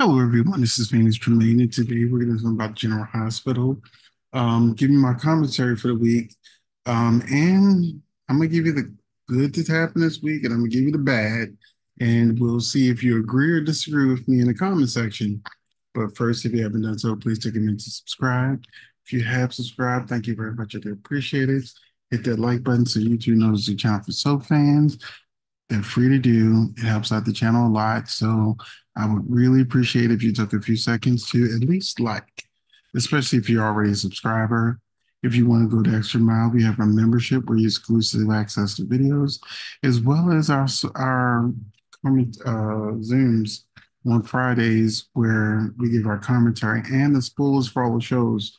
Hello, everyone. This is Phoenix Tremaine, and today we're going to talk about General Hospital. Giving my commentary for the week, and I'm going to give you the good that's happened this week, and I'm going to give you the bad, and we'll see if you agree or disagree with me in the comment section. But first, if you haven't done so, please take a minute to subscribe. If you have subscribed, thank you very much. I do appreciate it. Hit that like button so YouTube knows the channel for soap fans. They're free to do. It helps out the channel a lot. So I would really appreciate if you took a few seconds to at least like, especially if you're already a subscriber. If you want to go the extra mile, we have a membership where you exclusive access to videos, as well as our Zooms on Fridays where we give our commentary and the spoilers for all the shows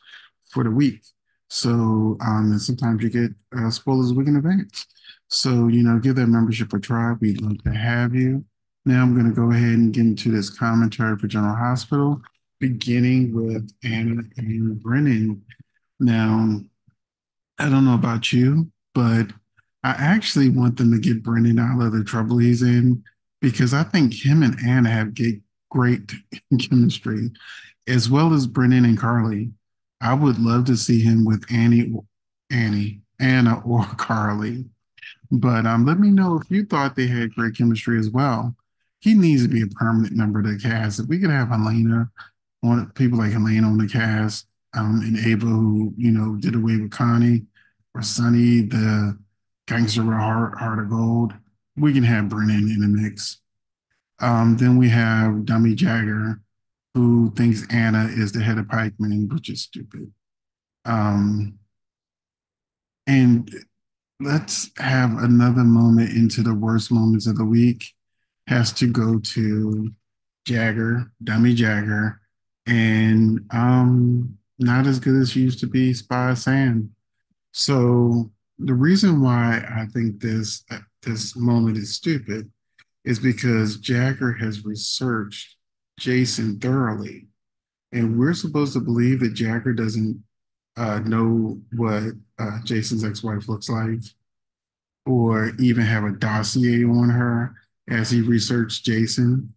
for the week. So and sometimes you get spoilers a week in advance. So, give that membership a try. We'd love to have you. Now I'm going to go ahead and get into this commentary for General Hospital, beginning with Anna and Brennan. Now, I don't know about you, but I actually want them to get Brennan out of the trouble he's in because I think him and Anna have great chemistry, as well as Brennan and Carly. I would love to see him with Anna, or Carly. But let me know if you thought they had great chemistry as well. He needs to be a permanent member of the cast. If we could have Helena, on people like Helena on the cast, and Ava, who did away with Connie, or Sonny, the gangster with heart of gold, we can have Brennan in the mix. Then we have Dummy Jagger, who thinks Anna is the head of Pikeman, which is stupid. Um, and let's have another moment into the worst moments of the week. Has to go to Jagger, Dummy Jagger, and not as good as she used to be, Spy Sam. So the reason why I think this moment is stupid is because Jagger has researched Jason thoroughly, and we're supposed to believe that Jagger doesn't know what Jason's ex-wife looks like, or even have a dossier on her as he researched Jason.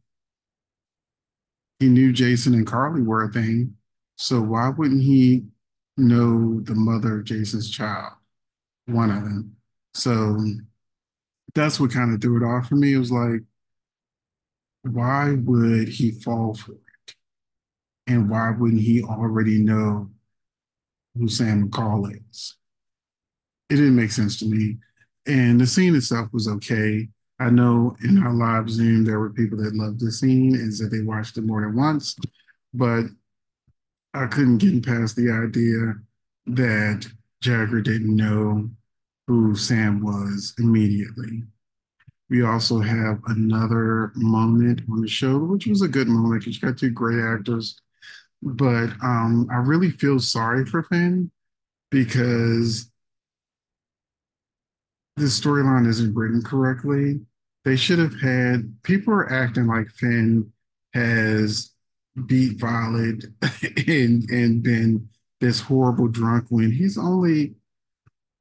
He knew Jason and Carly were a thing. So why wouldn't he know the mother of Jason's child? One of them. So that's what kind of threw it off for me. It was like, why would he fall for it? And why wouldn't he already know who Sam McCall is? It didn't make sense to me. And the scene itself was okay. I know in our live Zoom there were people that loved the scene and said they watched it more than once, but I couldn't get past the idea that Jagger didn't know who Sam was immediately. We also have another moment on the show, which was a good moment because you got two great actors. But I really feel sorry for Finn because this storyline isn't written correctly. They should have had people are acting like Finn has beat Violet and been this horrible drunk when he's only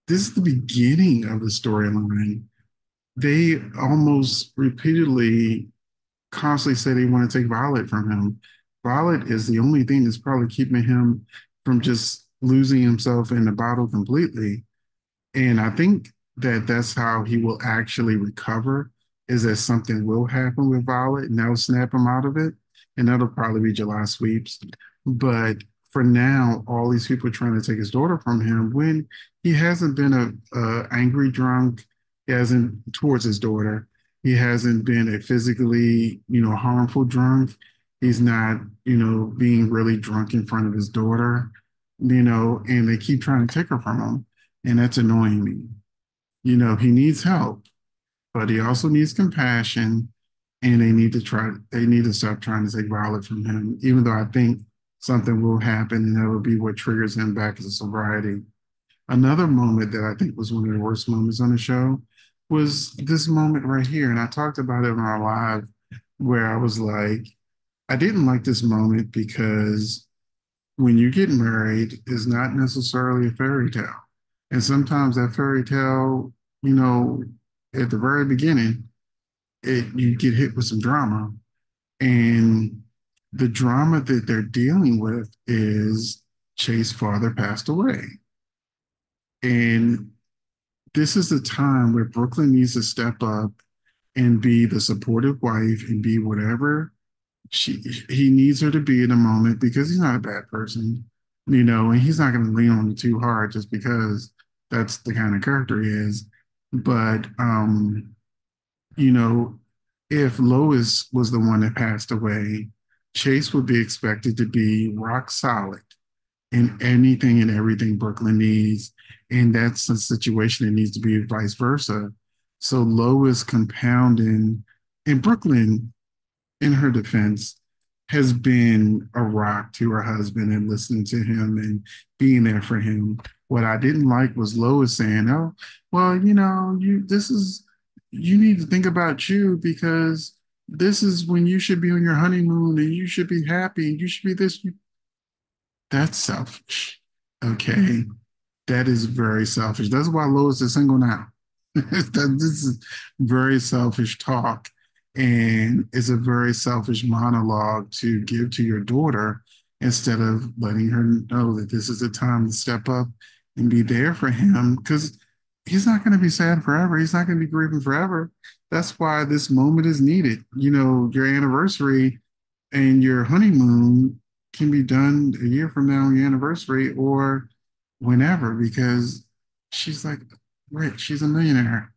this is the beginning of the storyline. They almost repeatedly constantly say they want to take Violet from him. Violet is the only thing that's probably keeping him from just losing himself in the bottle completely. And I think that that's how he will actually recover, is that something will happen with Violet and that'll snap him out of it. And that'll probably be July sweeps. But for now, all these people are trying to take his daughter from him when he hasn't been a angry drunk. He hasn't towards his daughter. He hasn't been a physically, harmful drunk. He's not, being really drunk in front of his daughter, and they keep trying to take her from him. And that's annoying me. He needs help, but he also needs compassion. And they need to stop trying to take Violet from him, even though I think something will happen and that will be what triggers him back to sobriety. Another moment that I think was one of the worst moments on the show was this moment right here. And I talked about it on our live where I was like, I didn't like this moment because when you get married, it's not necessarily a fairy tale. And sometimes that fairy tale, you know, at the very beginning, you get hit with some drama. And the drama that they're dealing with is Chase's father passed away. And this is the time where Brooklyn needs to step up and be the supportive wife and be whatever she he needs her to be in a moment because he's not a bad person, and he's not going to lean on it too hard just because that's the kind of character he is. But you know, if Lois was the one that passed away, Chase would be expected to be rock solid in anything and everything Brooklyn needs. And that's a situation that needs to be vice versa. So Lois compounding, and Brooklyn, in her defense, has been a rock to her husband and listening to him and being there for him. What I didn't like was Lois saying, "Oh, well, you need to think about you because this is when you should be on your honeymoon and you should be happy and you should be this." That's selfish. Okay. That is very selfish. That's why Lois is single now. This is very selfish talk. And it's a very selfish monologue to give to your daughter instead of letting her know that this is the time to step up and be there for him because he's not going to be sad forever. He's not going to be grieving forever. That's why this moment is needed. Your anniversary and your honeymoon can be done a year from now on your anniversary or whenever because she's like rich, she's a millionaire.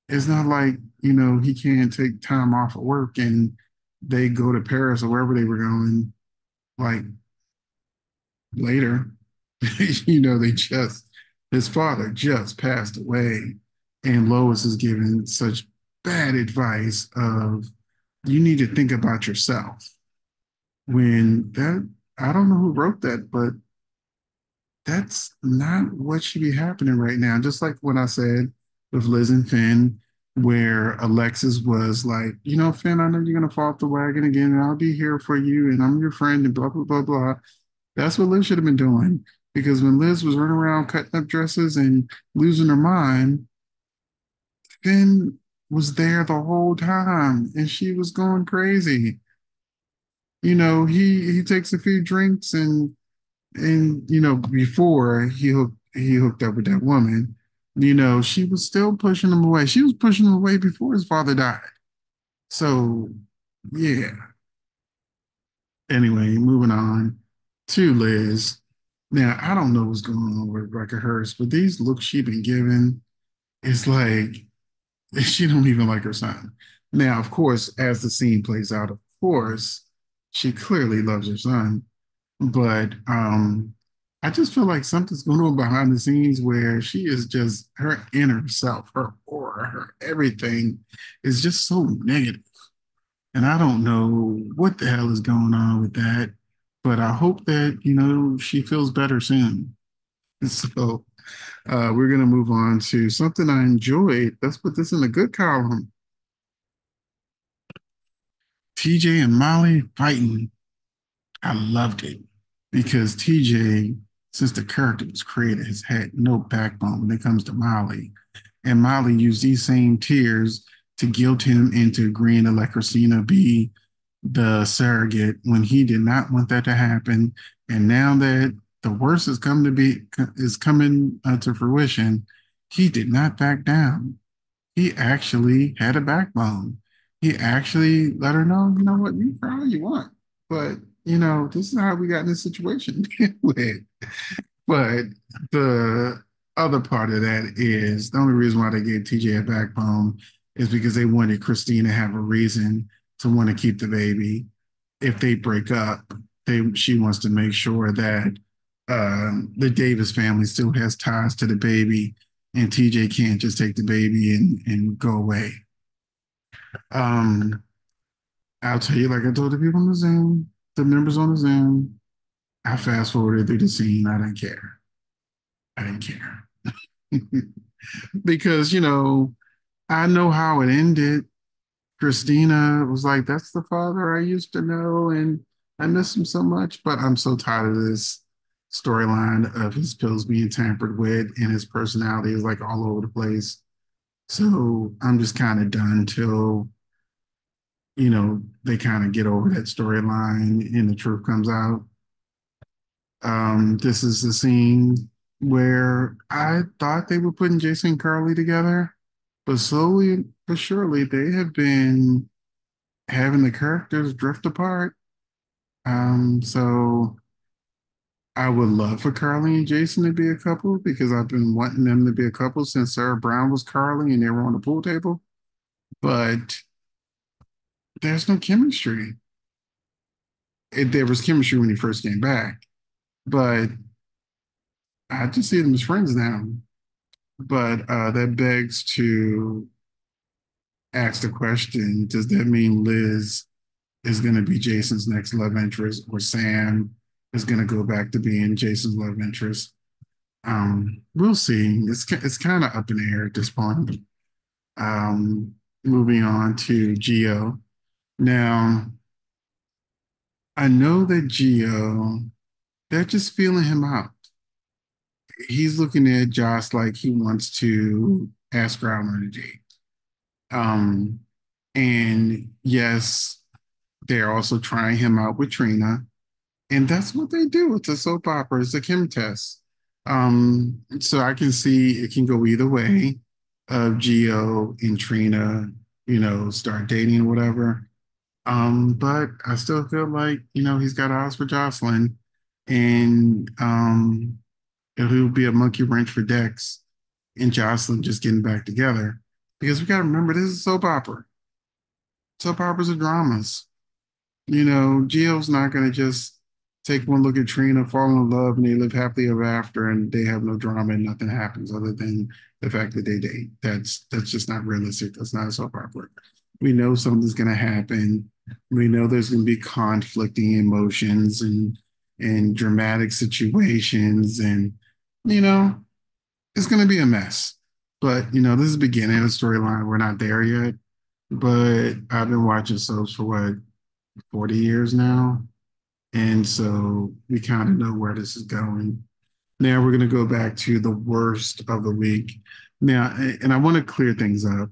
It's not like, he can't take time off of work and they go to Paris or wherever they were going like later. They just his father just passed away and Lois is giving such bad advice of you need to think about yourself when that I don't know who wrote that, but that's not what should be happening right now. Just like when I said with Liz and Finn, where Alexis was like, Finn, I know you're gonna fall off the wagon again, and I'll be here for you, and I'm your friend, and blah blah blah blah. That's what Liz should have been doing. Because when Liz was running around cutting up dresses and losing her mind, Finn was there the whole time, and she was going crazy. He takes a few drinks and before he hooked up with that woman, she was still pushing him away. She was pushing him away before his father died. So yeah. Anyway, moving on to Liz. Now I don't know what's going on with Rebecca Hurst, but these looks she been given, it's like she don't even like her son. Now, of course, as the scene plays out, of course, she clearly loves her son. But I just feel like something's going on behind the scenes where she is just her inner self, her aura, her everything is just so negative. And I don't know what the hell is going on with that. But I hope that, she feels better soon. So we're going to move on to something I enjoyed. Let's put this in a good column. TJ and Molly fighting. I loved it because TJ, since the character was created, has had no backbone when it comes to Molly. And Molly used these same tears to guilt him into agreeing to let Christina be the surrogate when he did not want that to happen. And now that the worst is coming to fruition, he did not back down. He actually had a backbone. He actually let her know, you know what, you can all you want, but this is how we got in this situation with. But the other part of that is the only reason why they gave TJ a backbone is because they wanted Christine to have a reason to want to keep the baby. If they break up, she wants to make sure that the Davis family still has ties to the baby, and TJ can't just take the baby and go away. Um, I'll tell you, like I told the people on the Zoom, the members on the Zoom, I fast forwarded through the scene. I didn't care. I didn't care. Because, I know how it ended. Christina was like, that's the father I used to know, and I miss him so much. But I'm so tired of this storyline of his pills being tampered with and his personality is like all over the place. So I'm just kind of done till they kind of get over that storyline and the truth comes out. This is the scene where I thought they were putting Jason and Carly together, but slowly but surely they have been having the characters drift apart. So I would love for Carly and Jason to be a couple because I've been wanting them to be a couple since Sarah Brown was Carly and they were on the pool table. But there's no chemistry. There was chemistry when he first came back, but I just see them as friends now. But that begs to ask the question, does that mean Liz is going to be Jason's next love interest, or Sam is going to go back to being Jason's love interest? We'll see. It's kind of up in the air at this point. Moving on to Geo. Now, I know that Geo, they're just feeling him out. He's looking at Josh like he wants to ask her out on a date. Um, and yes, they're also trying him out with Trina. And that's what they do with the soap opera, it's a Kim test. So I can see it can go either way of Geo and Trina, start dating or whatever. But I still feel like, he's got eyes for Jocelyn and it'll be a monkey wrench for Dex and Jocelyn just getting back together. Because we gotta remember this is a soap opera. Soap operas are dramas. Gio's not going to just take one look at Trina, fall in love, and they live happily ever after, and they have no drama and nothing happens other than the fact that they date. That's just not realistic. That's not a soap opera. We know something's going to happen. We know there's going to be conflicting emotions and dramatic situations, and you know it's going to be a mess. But this is the beginning of the storyline. We're not there yet, but I've been watching soaps for what 40 years now. And so we kind of know where this is going. Now we're going to go back to the worst of the week. Now, and I want to clear things up.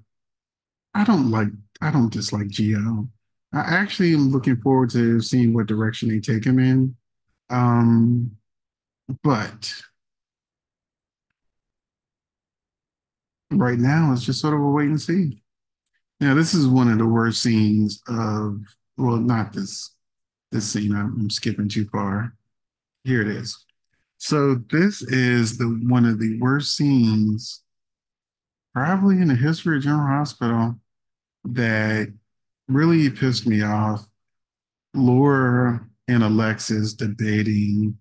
I don't like, I don't dislike Geo. I actually am looking forward to seeing what direction they take him in. Um, but right now it's just sort of a wait and see. Now, this is one of the worst scenes of, well, not this scene. I'm skipping too far. Here it is. So this is the one of the worst scenes probably in the history of General Hospital that really pissed me off. Laura and Alexis debating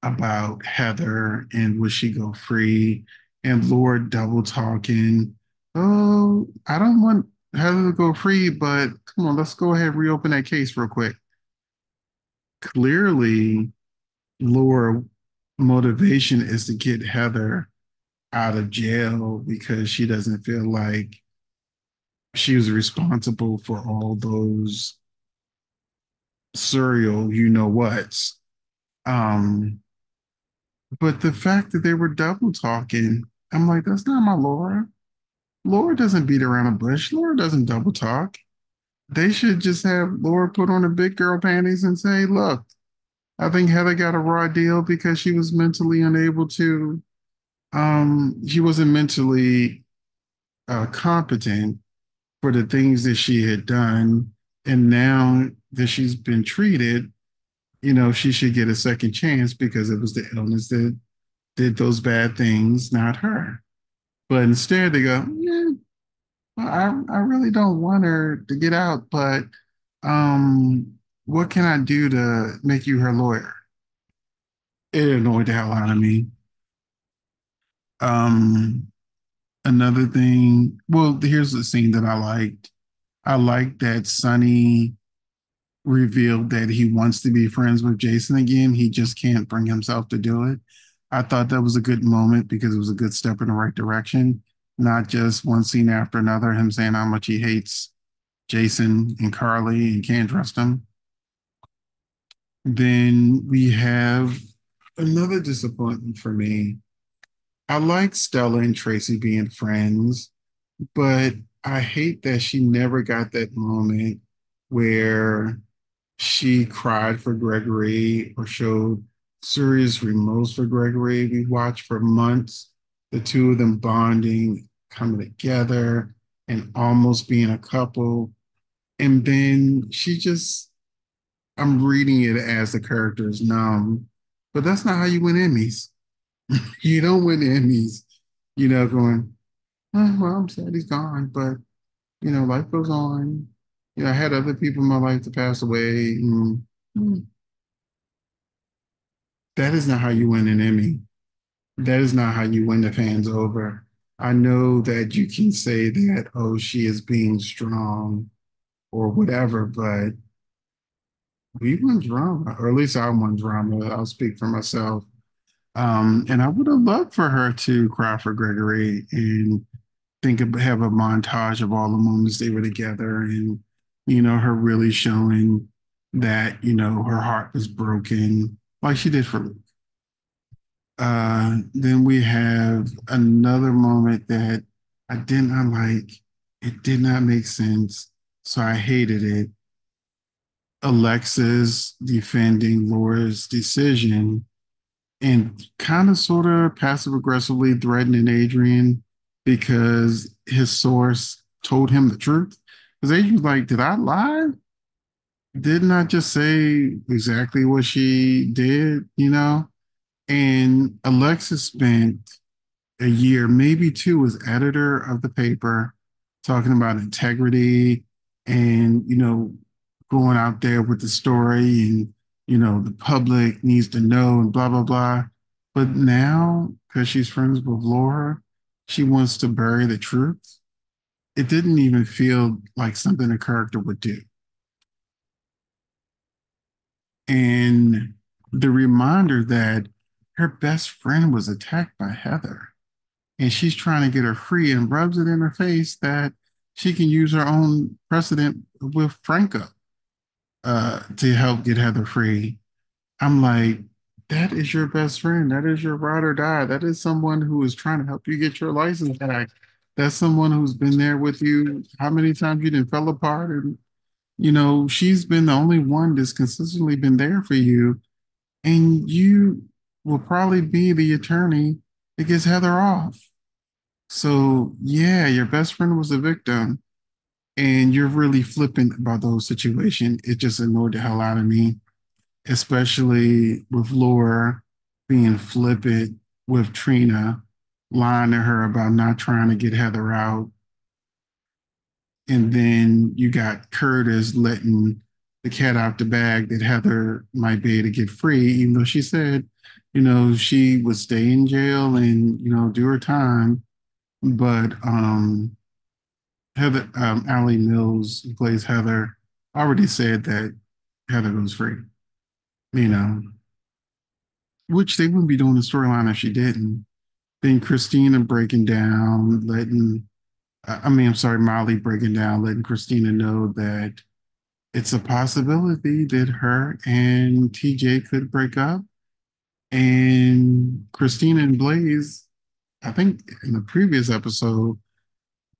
about Heather and would she go free, and Laura double talking. Oh, I don't want Heather to go free, but come on, let's go ahead and reopen that case real quick. Clearly, Laura motivation is to get Heather out of jail because she doesn't feel like she was responsible for all those serial whats. Um, but the fact that they were double talking, I'm like, that's not my Laura. Laura doesn't beat around a bush. Laura doesn't double talk. They should just have Laura put on her big girl panties and say, look, I think Heather got a raw deal because she was mentally unable to, she wasn't mentally competent for the things that she had done. And now that she's been treated, she should get a second chance because it was the illness that did those bad things, not her. But instead, they go, yeah, well, I really don't want her to get out, but what can I do to make you her lawyer? It annoyed the hell out of me. Um, Another thing, well, here's the scene that I liked. I liked that Sonny revealed that he wants to be friends with Jason again. He just can't bring himself to do it. I thought that was a good moment because it was a good step in the right direction, not just one scene after another, him saying how much he hates Jason and Carly and can't trust him. Then we have another disappointment for me. I like Stella and Tracy being friends, but I hate that she never got that moment where she cried for Gregory or showed serious remorse for Gregory. We watched for months the two of them bonding, coming together, and almost being a couple. And then she just, I'm reading it as the character is numb, but that's not how you win Emmys. You don't win Emmys, going, oh, well, I'm sad he's gone, but, life goes on. I had other people in my life to pass away. Mm, that is not how you win an Emmy. That is not how you win the fans over. I know that you can say that, oh, she is being strong or whatever, but we want drama, or at least I want drama. I'll speak for myself. And I would have loved for her to cry for Gregory and have a montage of all the moments they were together and, her really showing that, her heart was broken like she did for Luke. Then we have another moment that I did not like. It did not make sense. So I hated it. Alexis defending Laura's decision and kind of sort of passive aggressively threatening Adrian because his source told him the truth. Because Adrian's like, did I lie? Didn't I just say exactly what she did, And Alexis spent a year, maybe two, as editor of the paper, talking about integrity and, going out there with the story and, the public needs to know and blah, blah, blah. But now, because she's friends with Laura, she wants to bury the truth. It didn't even feel like something a character would do. And the reminder that her best friend was attacked by Heather and she's trying to get her free and rubs it in her face that she can use her own precedent with Franco to help get Heather free. I'm like, that is your best friend. That is your ride or die. That is someone who is trying to help you get your license back. That's someone who's been there with you. How many times you didn't fell apart? And, she's been the only one that's consistently been there for you. And you will probably be the attorney that gets Heather off. So, yeah, your best friend was a victim, and you're really flippant about the whole situation. It just annoyed the hell out of me, especially with Laura being flippant with Trina, lying to her about not trying to get Heather out. And then you got Curtis letting the cat out the bag that Heather might be able to get free, even though she said, she would stay in jail and, do her time. But Heather, Allie Mills, who plays Heather, already said that Heather goes free, you know, which they wouldn't be doing the storyline if she didn't. Then Christina breaking down, I'm sorry, Molly breaking down, letting Christina know that it's a possibility that her and TJ could break up. And Christina and Blaze, I think in the previous episode,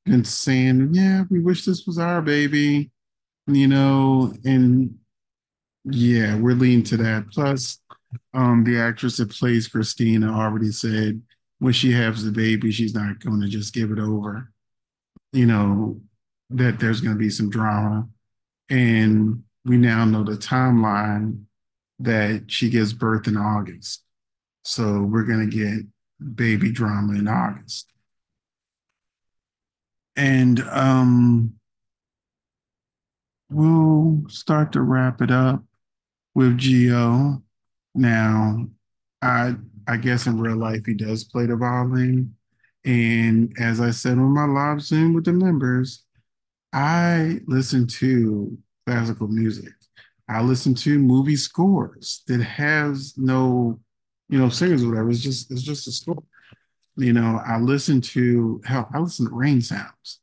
been saying, yeah, we wish this was our baby, and yeah, we're leaning to that. Plus, the actress that plays Christina already said when she has the baby, she's not going to just give it over, you know, that there's going to be some drama. And we now know the timeline that she gives birth in August. So we're going to get baby drama in August. And we'll start to wrap it up with Geo. Now, I I guess in real life he does play the violin. And as I said on my live Zoom with the members, I listen to classical music. I listen to movie scores that has no, singers or whatever. It's just a score. I listen to hell, I listen to rain sounds,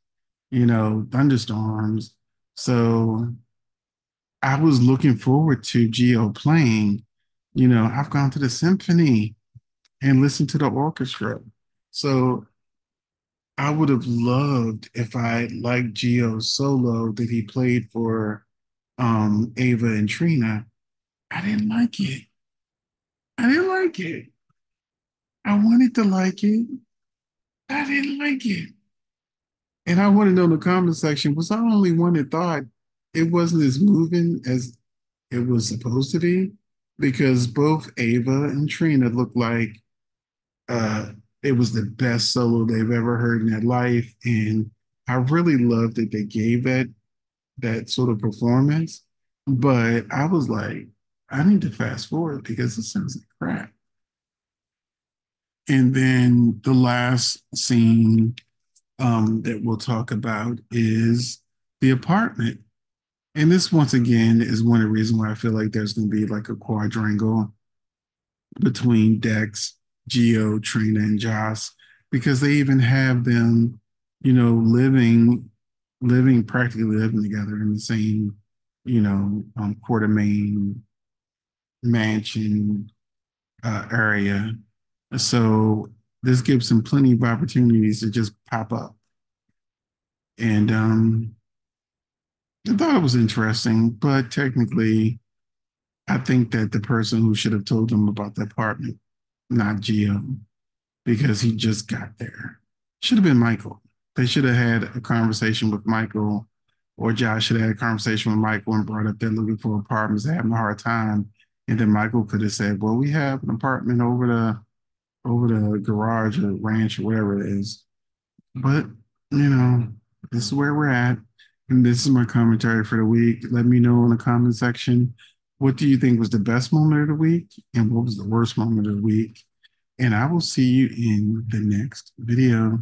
thunderstorms. So I was looking forward to Geo playing. I've gone to the symphony and listened to the orchestra. So I would have loved if I liked Geo solo that he played for Ava and Trina, I didn't like it. I didn't like it. I wanted to like it. I didn't like it. And I want to know in the comment section, was I the only one that thought it wasn't as moving as it was supposed to be? Because both Ava and Trina looked like uh, it was the best solo they've ever heard in their life. And I really loved that they gave that sort of performance. But I was like, I need to fast forward because it sounds like crap. And then the last scene that we'll talk about is the apartment. And this, once again, is one of the reasons why I feel like there's going to be like a quadrangle between Dex, Geo, Trina, and Joss, because they even have them, living practically living together in the same, Quartermain mansion area. So this gives them plenty of opportunities to just pop up. And I thought it was interesting, but technically, I think that the person who should have told them about the apartment, not Geo, because he just got there, should have been Michael. They should have had a conversation with Michael, or Josh should have had a conversation with Michael and brought up they're looking for apartments, they're having a hard time. And then Michael could have said, well, we have an apartment over the garage or ranch or whatever it is. But, you know, this is where we're at. And this is my commentary for the week. Let me know in the comment section, what do you think was the best moment of the week and what was the worst moment of the week? And I will see you in the next video.